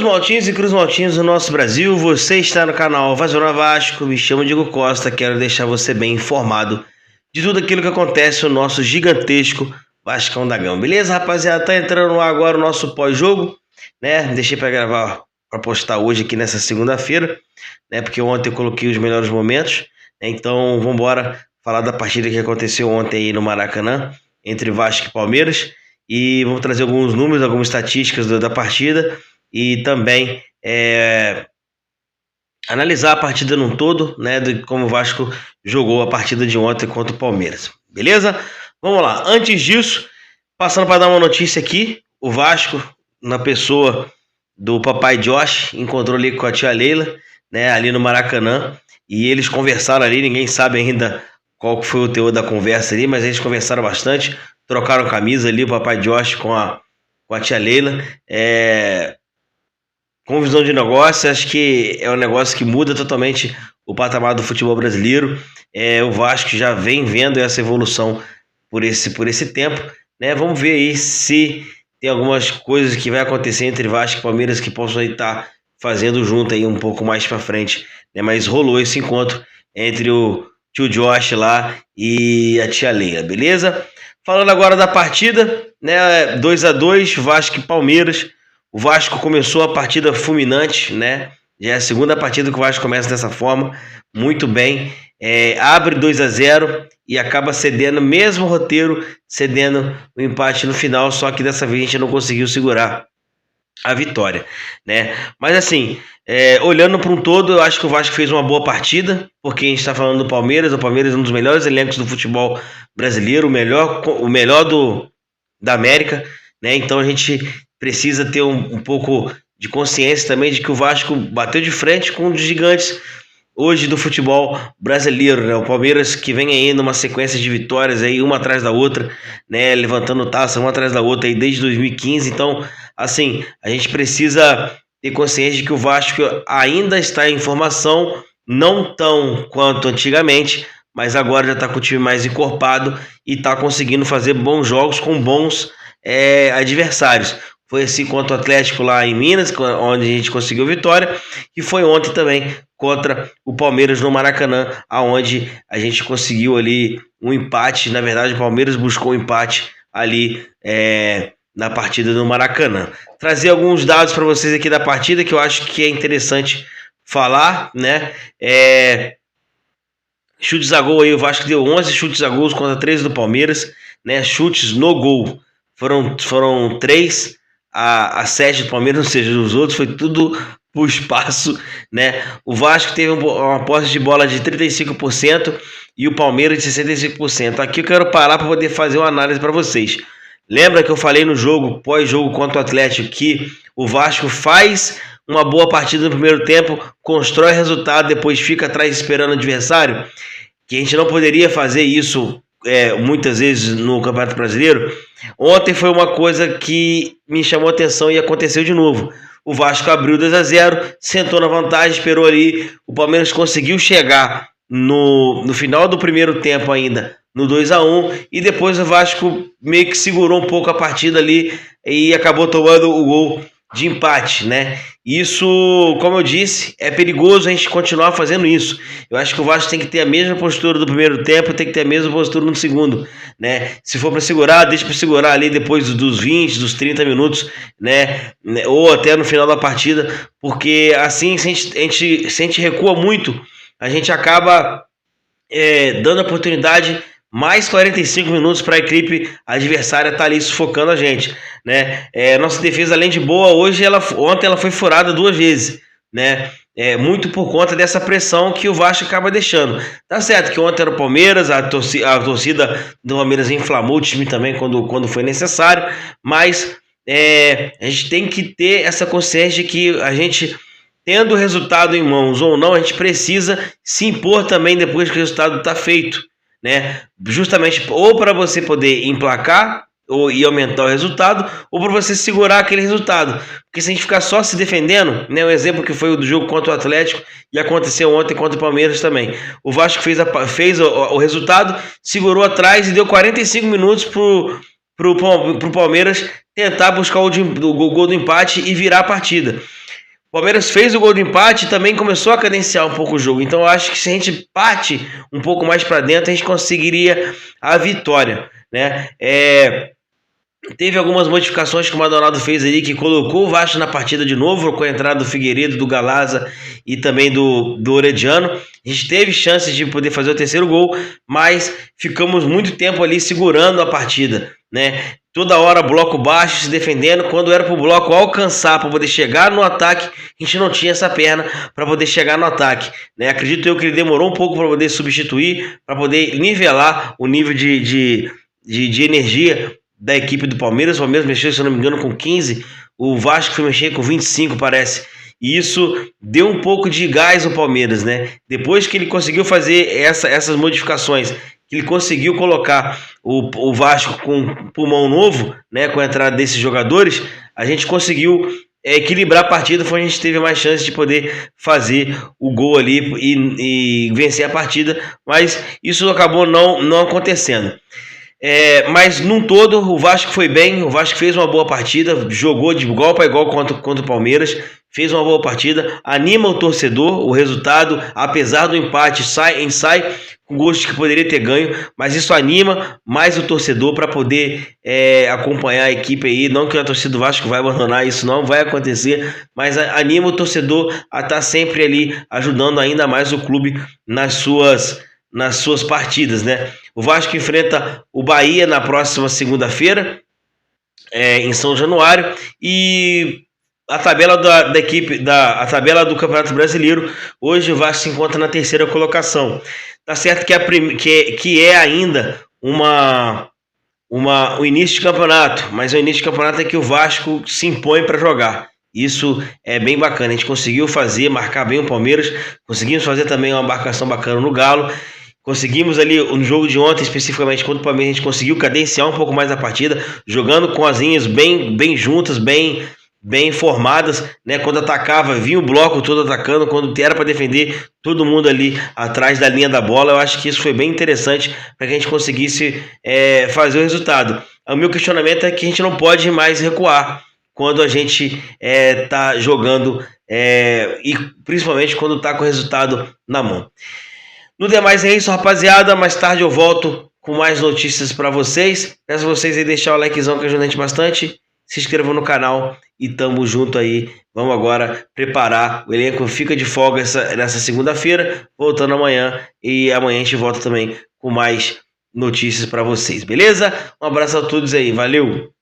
Maltinhos e Cruz Maltinhos do nosso Brasil, você está no canal Vazona Vasco, me chamo Diego Costa, quero deixar você bem informado de tudo aquilo que acontece no nosso gigantesco Vascão da Gama, beleza, rapaziada? Tá entrando lá agora o nosso pós-jogo, né? Deixei para gravar, para postar hoje aqui nessa segunda-feira, né? Porque ontem eu coloquei os melhores momentos, né? Então vamos embora falar da partida que aconteceu ontem aí no Maracanã, entre Vasco e Palmeiras, e vamos trazer alguns números, algumas estatísticas da partida, e também analisar a partida num todo, né, de como o Vasco jogou a partida de ontem contra o Palmeiras, beleza? Vamos lá, antes disso, passando para dar uma notícia aqui, o Vasco, na pessoa do papai Josh, encontrou ali com a tia Leila, né, ali no Maracanã, e eles conversaram ali, ninguém sabe ainda qual foi o teor da conversa ali, mas eles conversaram bastante, trocaram camisa ali, o papai Josh com a tia Leila, com visão de negócio, acho que é um negócio que muda totalmente o patamar do futebol brasileiro. O Vasco já vem vendo essa evolução por esse tempo, né? Vamos ver aí se tem algumas coisas que vai acontecer entre Vasco e Palmeiras que possam estar fazendo junto aí um pouco mais para frente, né? Mas rolou esse encontro entre o tio Josh lá e a tia Leila, beleza? Falando agora da partida, né? 2-2, Vasco e Palmeiras. O Vasco começou a partida fulminante, né? Já é a segunda partida que o Vasco começa dessa forma, muito bem. Abre 2-0 e acaba cedendo, mesmo roteiro, cedendo o empate no final, só que dessa vez a gente não conseguiu segurar a vitória, né? Mas assim, olhando para um todo, eu acho que o Vasco fez uma boa partida, porque a gente está falando do Palmeiras. O Palmeiras é um dos melhores elencos do futebol brasileiro, o melhor da América, né? Então a gente precisa ter um pouco de consciência também de que o Vasco bateu de frente com um dos gigantes hoje do futebol brasileiro, né? O Palmeiras que vem aí numa sequência de vitórias aí, uma atrás da outra, né? Levantando taça uma atrás da outra aí desde 2015. Então, assim, a gente precisa ter consciência de que o Vasco ainda está em formação, não tão quanto antigamente, mas agora já está com o time mais encorpado e está conseguindo fazer bons jogos com bons adversários. Foi assim contra o Atlético lá em Minas, onde a gente conseguiu vitória, e foi ontem também contra o Palmeiras no Maracanã, aonde a gente conseguiu ali um empate. Na verdade, o Palmeiras buscou um empate ali na partida do Maracanã. Trazer alguns dados para vocês aqui da partida que eu acho que é interessante falar, né? Chutes a gol aí, o Vasco deu 11 chutes a gols contra 13 do Palmeiras, né? Chutes no gol foram 3 a 7 do Palmeiras, ou seja, os outros foi tudo pro espaço, né? O Vasco teve uma posse de bola de 35% e o Palmeiras de 65%. Aqui eu quero parar para poder fazer uma análise para vocês. Lembra que eu falei no jogo, pós-jogo contra o Atlético, que o Vasco faz uma boa partida no primeiro tempo, constrói resultado, depois fica atrás esperando o adversário? Que a gente não poderia fazer isso muitas vezes no Campeonato Brasileiro. Ontem foi uma coisa que me chamou a atenção e aconteceu de novo. O Vasco abriu 2-0, sentou na vantagem, esperou ali. O Palmeiras conseguiu chegar no final do primeiro tempo ainda no 2-1, e depois o Vasco meio que segurou um pouco a partida ali e acabou tomando o gol de empate, né? Isso, como eu disse, é perigoso a gente continuar fazendo isso. Eu acho que o Vasco tem que ter a mesma postura do primeiro tempo, tem que ter a mesma postura no segundo, né? Se for para segurar, deixa para segurar ali depois dos 20, dos 30 minutos, né? Ou até no final da partida, porque assim, se a gente recua muito, a gente acaba dando oportunidade mais 45 minutos para a equipe adversária estar ali sufocando a gente, né? Nossa defesa, além de boa, ontem ela foi furada 2 vezes, né? Muito por conta dessa pressão que o Vasco acaba deixando. Tá certo que ontem era o Palmeiras, a torcida do Palmeiras inflamou o time também quando foi necessário, mas a gente tem que ter essa consciência de que a gente, tendo o resultado em mãos ou não, a gente precisa se impor também depois que o resultado está feito, né? Justamente ou para você poder emplacar e aumentar o resultado, ou para você segurar aquele resultado. Porque se a gente ficar só se defendendo, né, um exemplo que foi o do jogo contra o Atlético e aconteceu ontem contra o Palmeiras também. O Vasco fez o resultado, segurou atrás e deu 45 minutos pro Palmeiras tentar buscar o gol do empate e virar a partida. Palmeiras fez o gol de empate e também começou a cadenciar um pouco o jogo. Então eu acho que se a gente parte um pouco mais para dentro, a gente conseguiria a vitória, né? Teve algumas modificações que o Maldonado fez ali, que colocou o Vasco na partida de novo, com a entrada do Figueiredo, do Galaza e também do Orediano. A gente teve chances de poder fazer o terceiro gol, mas ficamos muito tempo ali segurando a partida, né? Toda hora bloco baixo, se defendendo. Quando era para o bloco alcançar, para poder chegar no ataque, a gente não tinha essa perna para poder chegar no ataque, né? Acredito eu que ele demorou um pouco para poder substituir, para poder nivelar o nível de energia da equipe do Palmeiras. O Palmeiras mexeu, se eu não me engano, com 15, o Vasco foi mexer com 25, parece. E isso deu um pouco de gás ao Palmeiras, né? Depois que ele conseguiu fazer essas modificações, que ele conseguiu colocar o Vasco com pulmão novo, né? Com a entrada desses jogadores, a gente conseguiu equilibrar a partida. Foi onde a gente teve mais chance de poder fazer o gol ali e vencer a partida, mas isso acabou não acontecendo. Mas num todo o Vasco foi bem, o Vasco fez uma boa partida, jogou de igual para igual contra o Palmeiras, fez uma boa partida, anima o torcedor, o resultado, apesar do empate, sai com gosto que poderia ter ganho, mas isso anima mais o torcedor para poder acompanhar a equipe aí. Não que a torcida do Vasco vai abandonar, isso não vai acontecer, mas anima o torcedor a estar sempre ali ajudando ainda mais o clube nas suas partidas, né? O Vasco enfrenta o Bahia na próxima segunda-feira, em São Januário, e a tabela da equipe, a tabela do Campeonato Brasileiro, hoje o Vasco se encontra na terceira colocação. Tá certo que é ainda o início de campeonato, mas o início de campeonato é que o Vasco se impõe para jogar. Isso é bem bacana. A gente conseguiu marcar bem o Palmeiras, conseguimos fazer também uma marcação bacana no Galo. Conseguimos ali, no jogo de ontem, especificamente contra o Palmeiras, a gente conseguiu cadenciar um pouco mais a partida, jogando com as linhas bem juntas, bem formadas, né? Quando atacava, vinha o bloco todo atacando, quando era para defender, todo mundo ali atrás da linha da bola. Eu acho que isso foi bem interessante para que a gente conseguisse fazer o resultado. O meu questionamento é que a gente não pode mais recuar quando a gente tá jogando, e principalmente quando tá com o resultado na mão. No demais é isso, rapaziada. Mais tarde eu volto com mais notícias para vocês. Peço vocês aí deixar o likezão que ajuda a gente bastante. Se inscrevam no canal e tamo junto aí. Vamos agora preparar. O elenco fica de folga nessa segunda-feira, voltando amanhã. E amanhã a gente volta também com mais notícias para vocês, beleza? Um abraço a todos aí, valeu!